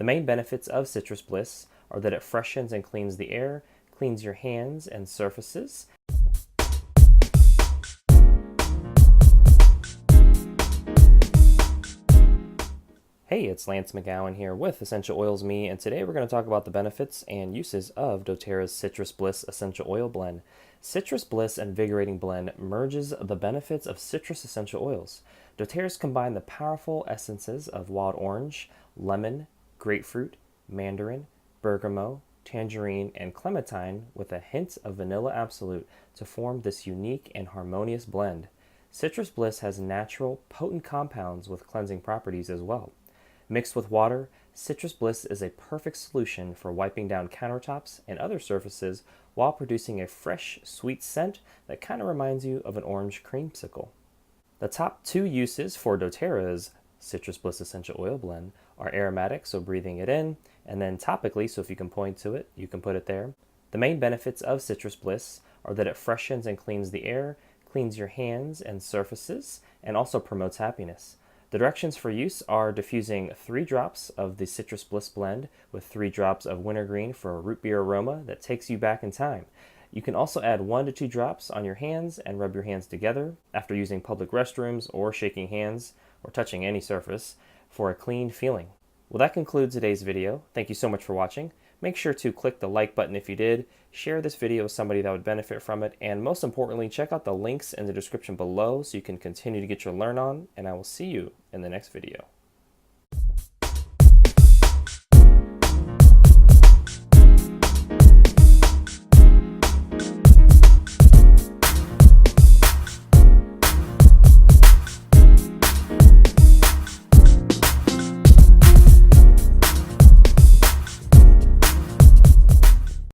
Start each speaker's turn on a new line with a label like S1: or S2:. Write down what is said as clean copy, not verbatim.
S1: The main benefits of Citrus Bliss are that it freshens and cleans the air, cleans your hands and surfaces. Hey, it's Lance McGowan here with Essential Oils Me, and today we're going to talk about the benefits and uses of doTERRA's Citrus Bliss Essential Oil Blend. Citrus Bliss Invigorating Blend merges the benefits of citrus essential oils. doTERRA's combine the powerful essences of wild orange, lemon, grapefruit, mandarin, bergamot, tangerine, and clementine with a hint of vanilla absolute to form this unique and harmonious blend. Citrus Bliss has natural, potent compounds with cleansing properties as well. Mixed with water, Citrus Bliss is a perfect solution for wiping down countertops and other surfaces while producing a fresh, sweet scent that kind of reminds you of an orange creamsicle. The top two uses for doTERRA's Citrus Bliss Essential Oil Blend are aromatic, so breathing it in, and then topically, so if you can point to it, you can put it there. The main benefits of Citrus Bliss are that it freshens and cleans the air, cleans your hands and surfaces, and also promotes happiness. The directions for use are diffusing 3 drops of the Citrus Bliss blend with 3 drops of wintergreen for a root beer aroma that takes you back in time. You can also add 1 to 2 drops on your hands and rub your hands together after using public restrooms or shaking hands or touching any surface for a clean feeling. Well, that concludes today's video. Thank you so much for watching. Make sure to click the like button if you did, share this video with somebody that would benefit from it, and most importantly, check out the links in the description below so you can continue to get your learn on, and I will see you in the next video.